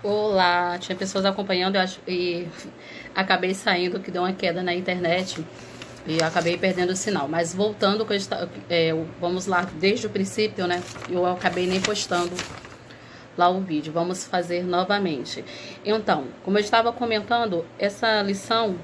Olá, tinha pessoas acompanhando e acabei saindo, que deu uma queda na internet e acabei perdendo o sinal. Mas voltando, vamos lá desde o princípio, né? Eu acabei nem postando lá o vídeo. Vamos fazer novamente. Então, como eu estava comentando, essa lição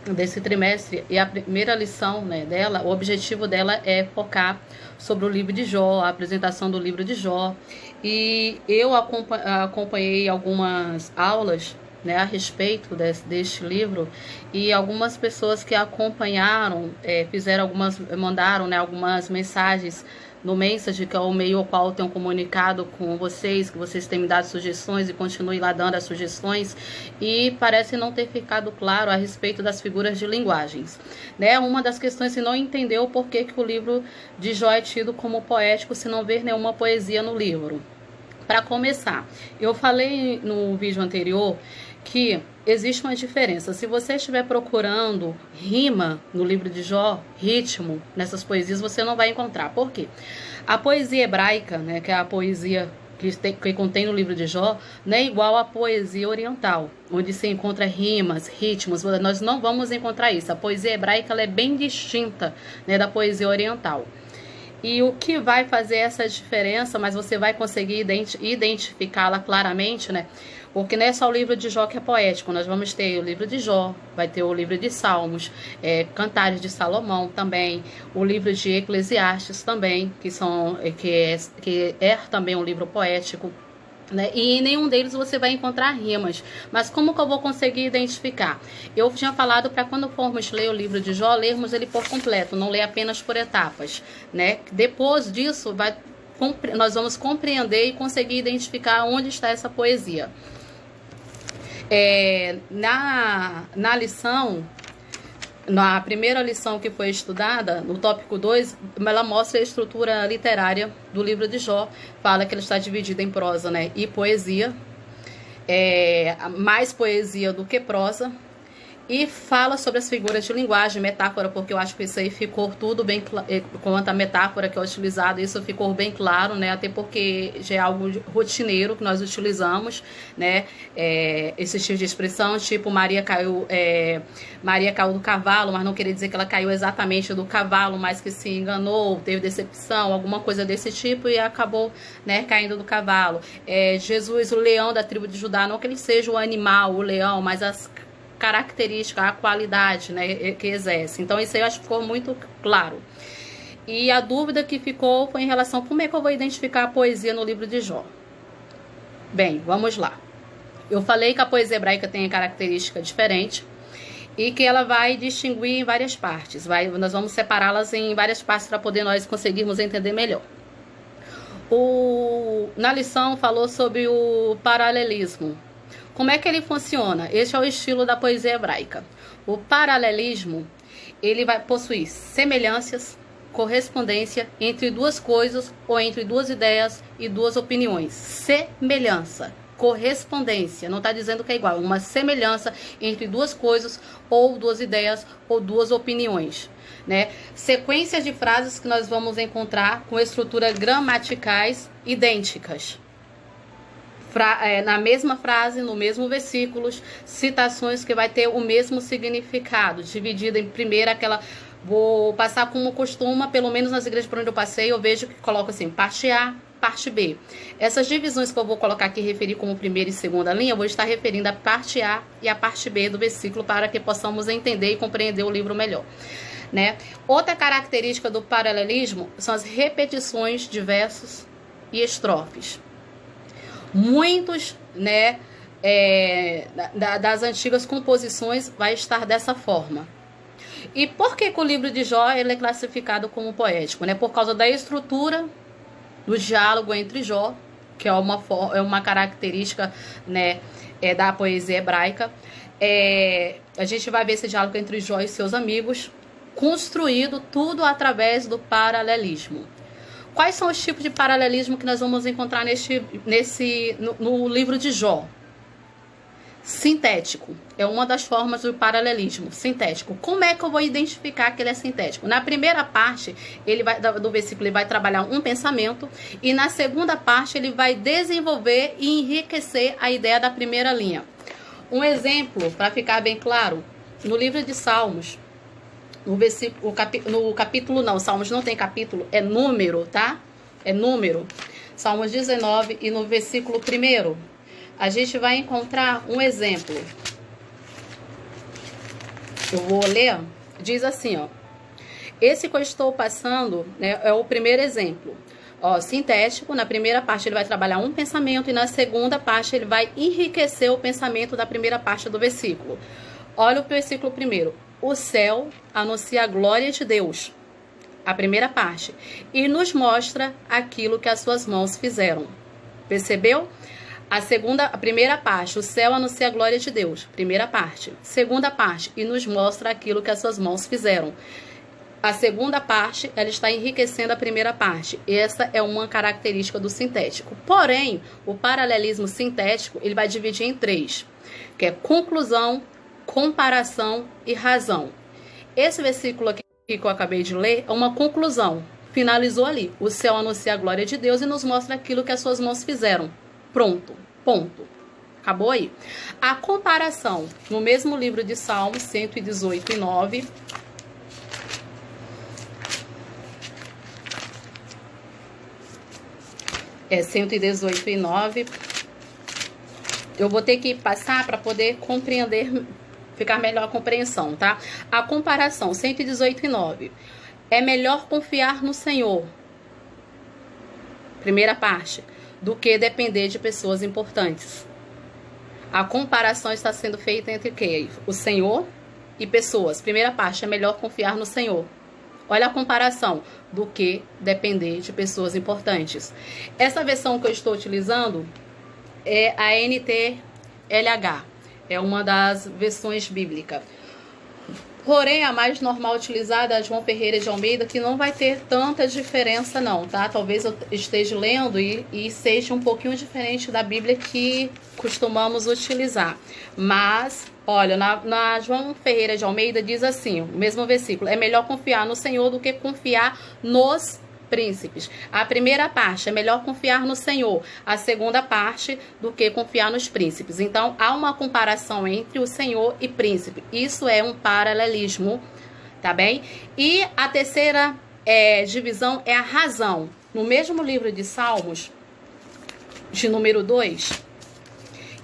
desse trimestre e a primeira lição, né, dela, o objetivo dela é focar sobre o livro de Jó, a apresentação do livro de Jó. E eu acompanhei algumas aulas, né, a respeito deste livro, e algumas pessoas que acompanharam mandaram, né, algumas mensagens no Message, que é o meio ao qual eu tenho comunicado com vocês, que vocês têm me dado sugestões e continue lá dando as sugestões, e parece não ter ficado claro a respeito das figuras de linguagens. Né? Uma das questões, se não entendeu por que o livro de Jó é tido como poético, se não ver nenhuma poesia no livro. Para começar, eu falei no vídeo anterior que existe uma diferença. Se você estiver procurando rima no livro de Jó, ritmo nessas poesias, você não vai encontrar. Por quê? A poesia hebraica, né, que é a poesia que contém no livro de Jó, não é igual à poesia oriental, onde se encontra rimas, ritmos. Nós não vamos encontrar isso. A poesia hebraica ela é bem distinta, né, da poesia oriental. E o que vai fazer essa diferença, mas você vai conseguir identificá-la claramente, né? Porque não é só o livro de Jó que é poético, nós vamos ter o livro de Jó, vai ter o livro de Salmos, Cantares de Salomão também, o livro de Eclesiastes também, que é também um livro poético. Né? E em nenhum deles você vai encontrar rimas. Mas como que eu vou conseguir identificar? Eu tinha falado para quando formos ler o livro de Jó, lermos ele por completo, não ler apenas por etapas. Né? Depois disso, nós vamos compreender e conseguir identificar onde está essa poesia. Na lição, na primeira lição que foi estudada, no tópico 2, ela mostra a estrutura literária do livro de Jó. Fala que ele está dividido em prosa, né, e poesia. Mais poesia do que prosa. E fala sobre as figuras de linguagem, metáfora, porque eu acho que isso aí ficou tudo bem claro, quanto a metáfora que é utilizada, isso ficou bem claro, né? Até porque já é algo rotineiro que nós utilizamos, né? Esse tipo de expressão, tipo Maria caiu do cavalo, mas não queria dizer que ela caiu exatamente do cavalo, mas que se enganou, teve decepção, alguma coisa desse tipo e acabou, né, caindo do cavalo. Jesus, o leão da tribo de Judá, não que ele seja o animal, o leão, mas as característica, a qualidade, né, que exerce. Então isso aí eu acho que ficou muito claro. E a dúvida que ficou foi em relação a como é que eu vou identificar a poesia no livro de Jó. Bem, vamos lá. Eu falei que a poesia hebraica tem característica diferente e que ela vai distinguir em várias partes. Nós vamos separá-las em várias partes para poder nós conseguirmos entender melhor. Na lição falou sobre o paralelismo. Como é que ele funciona? Este é o estilo da poesia hebraica. O paralelismo, ele vai possuir semelhanças, correspondência entre duas coisas ou entre duas ideias e duas opiniões. Semelhança, correspondência, não está dizendo que é igual, uma semelhança entre duas coisas ou duas ideias ou duas opiniões. Né? Sequências de frases que nós vamos encontrar com estruturas gramaticais idênticas. Na mesma frase, no mesmo versículo, citações que vai ter o mesmo significado, dividida em primeira aquela, vou passar como costuma, pelo menos nas igrejas por onde eu passei, eu vejo que coloca assim, parte A, parte B. Essas divisões que eu vou colocar aqui, referir como primeira e segunda linha, eu vou estar referindo a parte A e a parte B do versículo para que possamos entender e compreender o livro melhor. Né? Outra característica do paralelismo são as repetições de versos e estrofes. Muitos, né, das antigas composições vai estar dessa forma. E por que o livro de Jó ele é classificado como poético? Né? Por causa da estrutura do diálogo entre Jó, que é uma característica, né, da poesia hebraica. A gente vai ver esse diálogo entre Jó e seus amigos, construído tudo através do paralelismo. Quais são os tipos de paralelismo que nós vamos encontrar no livro de Jó? Sintético é uma das formas do paralelismo sintético. Como é que eu vou identificar que ele é sintético? Na primeira parte do versículo ele vai trabalhar um pensamento e na segunda parte ele vai desenvolver e enriquecer a ideia da primeira linha. Um exemplo para ficar bem claro, no livro de Salmos, no capítulo não, Salmos não tem capítulo, é número, tá? É número. Salmos 19 e no versículo 1º, a gente vai encontrar um exemplo. Eu vou ler, diz assim, ó. Esse que eu estou passando, né, é o primeiro exemplo. Ó, sintético, na primeira parte ele vai trabalhar um pensamento e na segunda parte ele vai enriquecer o pensamento da primeira parte do versículo. Olha o versículo 1º. O céu anuncia a glória de Deus, a primeira parte, e nos mostra aquilo que as suas mãos fizeram. Percebeu? A primeira parte, o céu anuncia a glória de Deus, primeira parte. Segunda parte, e nos mostra aquilo que as suas mãos fizeram. A segunda parte, ela está enriquecendo a primeira parte. Essa é uma característica do sintético. Porém, o paralelismo sintético, ele vai dividir em 3, que é conclusão, comparação e razão. Esse versículo aqui que eu acabei de ler é uma conclusão. Finalizou ali. O céu anuncia a glória de Deus e nos mostra aquilo que as suas mãos fizeram. Pronto. Ponto. Acabou aí. A comparação, no mesmo livro de Salmos, 118 e 9. É 118 e 9. Eu vou ter que passar para poder compreender, ficar melhor a compreensão, tá? A comparação, 118 e 9. É melhor confiar no Senhor, primeira parte, do que depender de pessoas importantes. A comparação está sendo feita entre quem? O Senhor e pessoas. Primeira parte, é melhor confiar no Senhor. Olha a comparação, do que depender de pessoas importantes. Essa versão que eu estou utilizando é a NTLH. É uma das versões bíblicas. Porém, a mais normal utilizada é a João Ferreira de Almeida, que não vai ter tanta diferença não, tá? Talvez eu esteja lendo e seja um pouquinho diferente da Bíblia que costumamos utilizar. Mas, olha, na João Ferreira de Almeida diz assim, o mesmo versículo, é melhor confiar no Senhor do que confiar nos príncipes. A primeira parte, é melhor confiar no Senhor. A segunda parte, do que confiar nos príncipes. Então, há uma comparação entre o Senhor e príncipe. Isso é um paralelismo, tá bem? E a terceira divisão é a razão. No mesmo livro de Salmos, de número 2,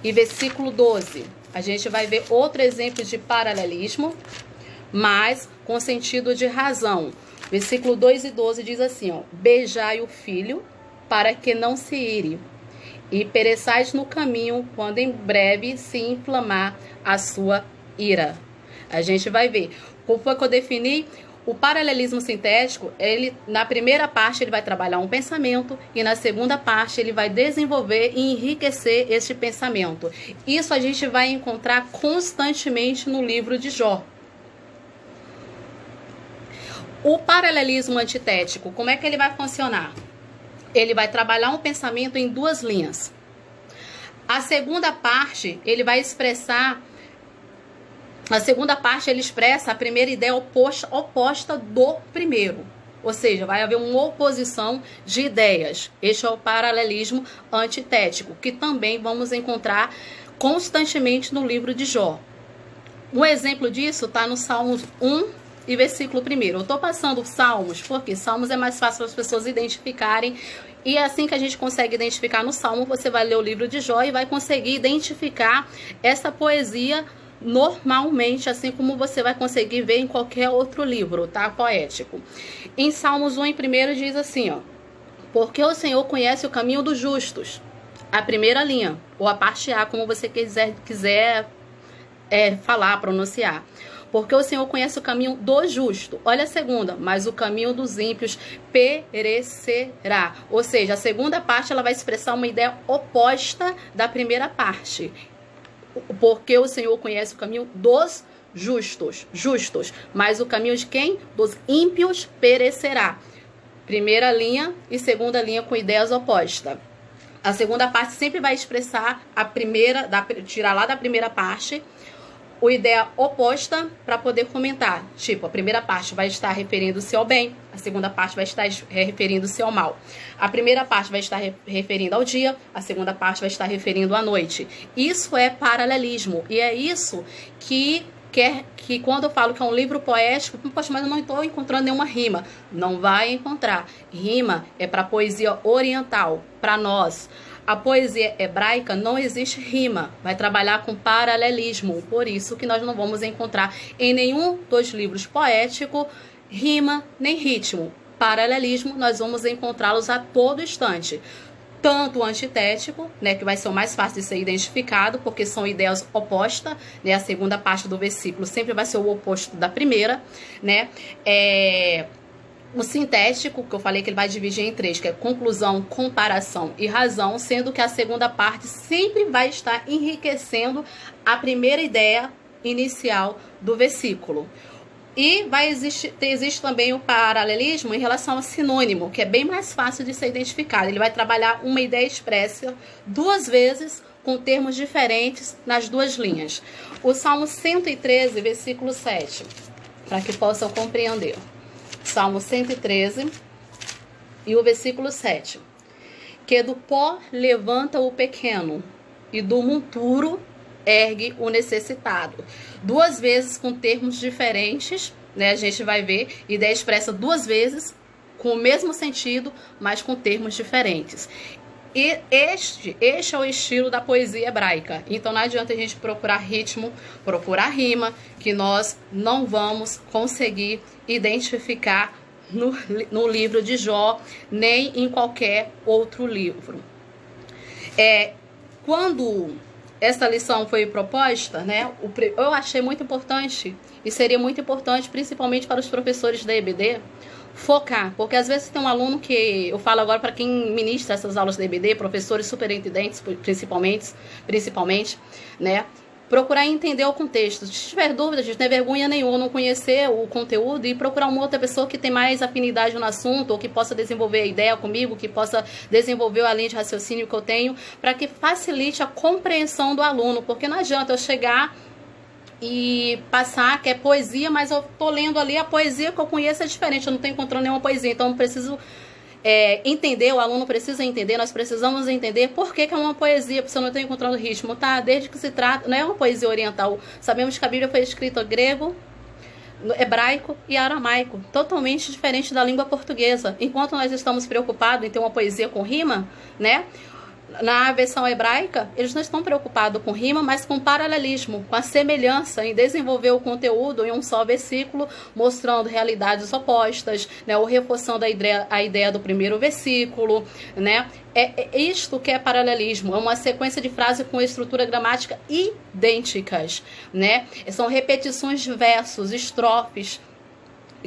e versículo 12, a gente vai ver outro exemplo de paralelismo, mas com sentido de razão. Versículo 2 e 12 diz assim, ó, beijai o filho para que não se ire, e pereçais no caminho quando em breve se inflamar a sua ira. A gente vai ver. Como foi que eu defini? O paralelismo sintético, ele, na primeira parte ele vai trabalhar um pensamento e na segunda parte ele vai desenvolver e enriquecer este pensamento. Isso a gente vai encontrar constantemente no livro de Jó. O paralelismo antitético, como é que ele vai funcionar? Ele vai trabalhar um pensamento em 2 linhas. A segunda parte, ele vai expressar... A segunda parte, ele expressa a primeira ideia oposta do primeiro. Ou seja, vai haver uma oposição de ideias. Este é o paralelismo antitético, que também vamos encontrar constantemente no livro de Jó. Um exemplo disso está no Salmos 1, e versículo 1. Eu estou passando Salmos, porque Salmos é mais fácil para as pessoas identificarem. E é assim que a gente consegue identificar no Salmo, você vai ler o livro de Jó e vai conseguir identificar essa poesia normalmente, assim como você vai conseguir ver em qualquer outro livro, tá? Poético. Em Salmos 1, em primeiro, diz assim, ó. Porque o Senhor conhece o caminho dos justos. A primeira linha, ou a parte A, como você quiser falar, pronunciar. Porque o Senhor conhece o caminho do justo. Olha a segunda, mas o caminho dos ímpios perecerá. Ou seja, a segunda parte ela vai expressar uma ideia oposta da primeira parte. Porque o Senhor conhece o caminho dos justos, mas o caminho de quem? Dos ímpios perecerá. Primeira linha e segunda linha com ideias opostas. A segunda parte sempre vai expressar a primeira, tirar lá da primeira parte a ideia oposta para poder comentar. Tipo, a primeira parte vai estar referindo-se ao bem, a segunda parte vai estar referindo-se ao mal. A primeira parte vai estar referindo ao dia, a segunda parte vai estar referindo à noite. Isso é paralelismo, e é isso que quando eu falo que é um livro poético, poxa, mas eu não estou encontrando nenhuma rima. Não vai encontrar. Rima é para poesia oriental, para nós. A poesia hebraica não existe rima, vai trabalhar com paralelismo, por isso que nós não vamos encontrar em nenhum dos livros poéticos rima nem ritmo. Paralelismo nós vamos encontrá-los a todo instante. Tanto o antitético, né, que vai ser o mais fácil de ser identificado, porque são ideias opostas, né, a segunda parte do versículo sempre vai ser o oposto da primeira, né, o sintético, que eu falei que ele vai dividir em três, que é conclusão, comparação e razão, sendo que a segunda parte sempre vai estar enriquecendo a primeira ideia inicial do versículo. E existe também o paralelismo em relação ao sinônimo, que é bem mais fácil de ser identificado. Ele vai trabalhar uma ideia expressa duas vezes com termos diferentes nas duas linhas. O Salmo 113, versículo 7, para que possam compreender. Salmo 113 e o versículo 7. Que do pó levanta o pequeno e do monturo ergue o necessitado. Duas vezes com termos diferentes, né? A gente vai ver ideia expressa duas vezes com o mesmo sentido, mas com termos diferentes. E este é o estilo da poesia hebraica. Então não adianta a gente procurar ritmo, procurar rima, que nós não vamos conseguir identificar no livro de Jó, nem em qualquer outro livro. Quando essa lição foi proposta, né, eu achei muito importante, e seria muito importante, principalmente para os professores da EBD, focar, porque às vezes tem um aluno que, eu falo agora para quem ministra essas aulas da EBD, professores superintendentes principalmente, né, procurar entender o contexto. Se tiver dúvida, não tem vergonha nenhuma, não conhecer o conteúdo e procurar uma outra pessoa que tem mais afinidade no assunto, ou que possa desenvolver a ideia comigo, que possa desenvolver a linha de raciocínio que eu tenho, para que facilite a compreensão do aluno, porque não adianta eu chegar e passar que é poesia, mas eu tô lendo ali a poesia que eu conheço é diferente, eu não tô encontrando nenhuma poesia, então eu preciso entender, o aluno precisa entender, nós precisamos entender por que é uma poesia, porque eu não estou encontrando ritmo, tá? Desde que se trata, não é uma poesia oriental, sabemos que a Bíblia foi escrita em grego, hebraico e aramaico, totalmente diferente da língua portuguesa. Enquanto nós estamos preocupados em ter uma poesia com rima, né? Na versão hebraica, eles não estão preocupados com rima, mas com paralelismo, com a semelhança em desenvolver o conteúdo em um só versículo, mostrando realidades opostas, né, ou reforçando a ideia do primeiro versículo, né? É isto que é paralelismo, é uma sequência de frases com estrutura gramática idênticas, né? São repetições de versos, estrofes,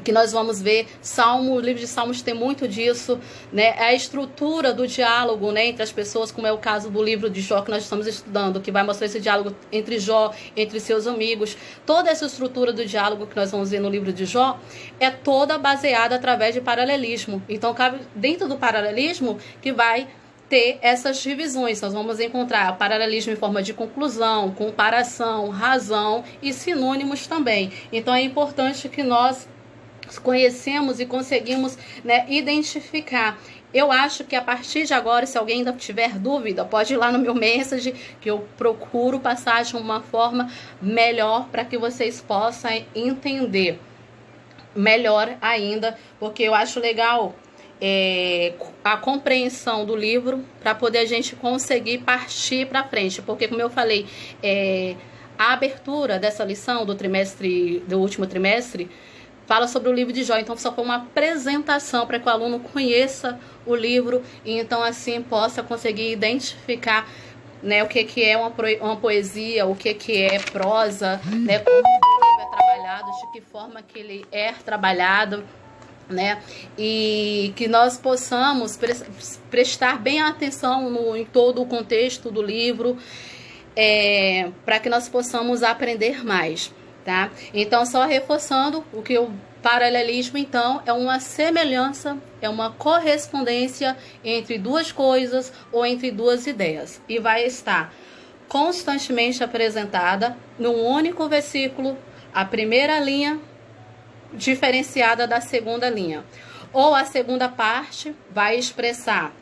que nós vamos ver. O livro de Salmos tem muito disso, né? A estrutura do diálogo, né, entre as pessoas, como é o caso do livro de Jó que nós estamos estudando, que vai mostrar esse diálogo entre Jó, entre seus amigos. Toda essa estrutura do diálogo que nós vamos ver no livro de Jó é toda baseada através de paralelismo. Então, cabe dentro do paralelismo que vai ter essas divisões. Nós vamos encontrar paralelismo em forma de conclusão, comparação, razão e sinônimos também. Então, é importante que nós conhecemos e conseguimos, né, identificar. Eu acho que a partir de agora, se alguém ainda tiver dúvida, pode ir lá no meu message, que eu procuro passar de uma forma melhor para que vocês possam entender melhor ainda, porque eu acho legal a compreensão do livro para poder a gente conseguir partir para frente, porque como eu falei, a abertura dessa lição do último trimestre fala sobre o livro de Jó, então só foi uma apresentação para que o aluno conheça o livro e então assim possa conseguir identificar, né, o que é uma poesia, o que é prosa, né, como o livro é trabalhado, de que forma que ele é trabalhado, né, e que nós possamos prestar bem atenção em todo o contexto do livro, para que nós possamos aprender mais. Tá? Então, só reforçando o que eu Paralelismo, então, é uma semelhança, é uma correspondência entre duas coisas ou entre duas ideias. E vai estar constantemente apresentada num único versículo, a primeira linha diferenciada da segunda linha. Ou a segunda parte vai expressar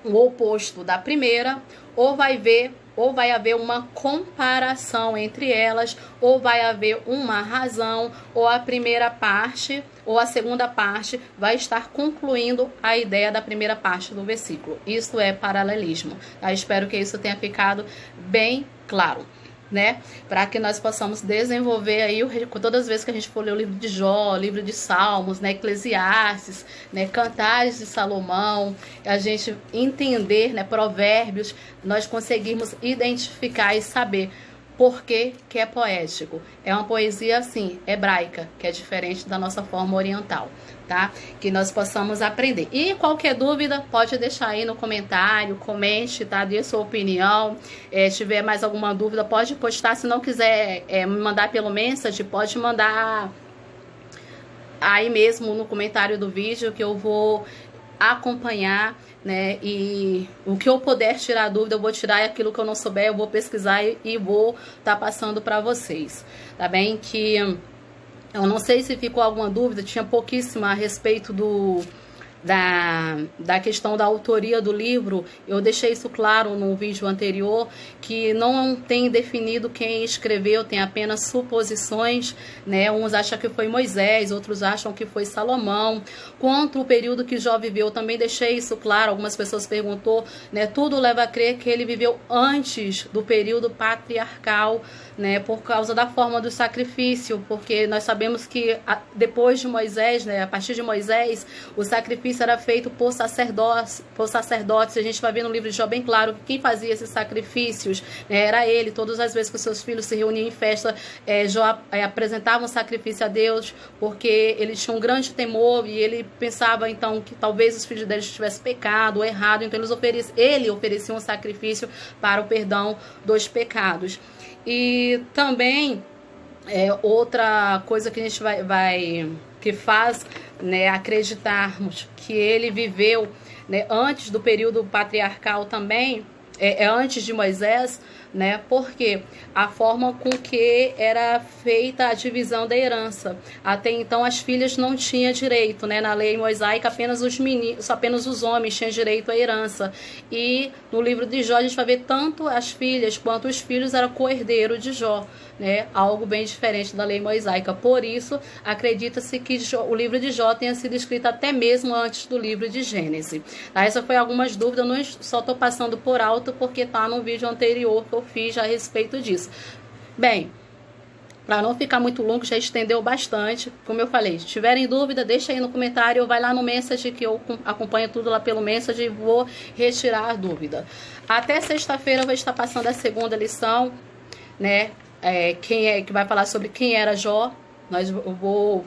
o oposto da primeira, ou vai haver uma comparação entre elas, ou vai haver uma razão, ou a primeira parte ou a segunda parte vai estar concluindo a ideia da primeira parte do versículo. Isso é paralelismo. Eu espero que isso tenha ficado bem claro, né? Para que nós possamos desenvolver aí, todas as vezes que a gente for ler o livro de Jó, livro de Salmos, né, Eclesiastes, né, Cantares de Salomão, a gente entender, né, Provérbios, nós conseguimos identificar e saber por que é poético. É uma poesia, assim, hebraica, que é diferente da nossa forma oriental, tá? Que nós possamos aprender. E qualquer dúvida, pode deixar aí no comentário, comente, tá? Dê sua opinião. Se tiver mais alguma dúvida, pode postar. Se não quiser me mandar pelo message, pode mandar aí mesmo no comentário do vídeo, que eu vou acompanhar, né? E o que eu puder tirar dúvida, eu vou tirar, e aquilo que eu não souber, eu vou pesquisar e vou estar passando para vocês, tá bem? Que eu não sei se ficou alguma dúvida, tinha pouquíssima a respeito da questão da autoria do livro. Eu deixei isso claro no vídeo anterior, que não tem definido quem escreveu, tem apenas suposições, né? Uns acham que foi Moisés, outros acham que foi Salomão. Quanto ao período que Jó viveu, também deixei isso claro. Algumas pessoas perguntou, né? Tudo leva a crer que ele viveu antes do período patriarcal, né? Por causa da forma do sacrifício, porque nós sabemos que depois de Moisés, né? A partir de Moisés, o sacrifício era feito por sacerdotes. A gente vai ver no livro de Jó bem claro que quem fazia esses sacrifícios, né, era ele. Todas as vezes que os seus filhos se reuniam em festa, Jó apresentava um sacrifício a Deus, porque ele tinha um grande temor e ele pensava então que talvez os filhos dele tivessem pecado ou errado, então ele oferecia um sacrifício para o perdão dos pecados. E também outra coisa que a gente que faz, né, acreditarmos que ele viveu, né, antes do período patriarcal também, antes de Moisés, né? Porque a forma com que era feita a divisão da herança. Até então as filhas não tinham direito, né? Na lei mosaica apenas os homens tinham direito à herança. E no livro de Jó a gente vai ver tanto as filhas quanto os filhos eram co-herdeiro de Jó, né? Algo bem diferente da lei mosaica. Por isso, acredita-se que o livro de Jó tenha sido escrito até mesmo antes do livro de Gênesis. Tá? Essa foi algumas dúvidas, eu não só estou passando por alto porque está no vídeo anterior que eu fiz a respeito disso. Bem, para não ficar muito longo, já estendeu bastante. Como eu falei, se tiverem dúvida, deixa aí no comentário, ou vai lá no Message, que eu acompanho tudo lá pelo Message e vou retirar a dúvida. Até sexta-feira eu vou estar passando a segunda lição, né? Que vai falar sobre quem era Jó. Eu vou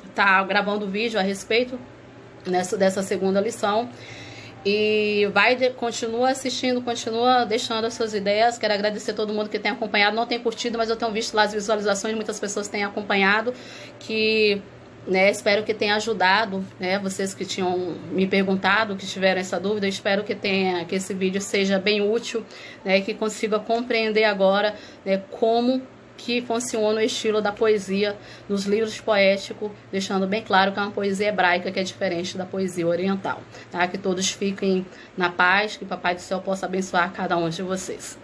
estar gravando o vídeo a respeito dessa segunda lição. E continua assistindo, continua deixando as suas ideias. Quero agradecer a todo mundo que tem acompanhado. Não tem curtido, mas eu tenho visto lá as visualizações, muitas pessoas têm acompanhado, que, né, espero que tenha ajudado, né, vocês que tinham me perguntado, que tiveram essa dúvida. Eu espero que esse vídeo seja bem útil, né, que consiga compreender agora, né, como que funciona o estilo da poesia nos livros poéticos, deixando bem claro que é uma poesia hebraica que é diferente da poesia oriental. Tá? Que todos fiquem na paz, que Papai do Céu possa abençoar cada um de vocês.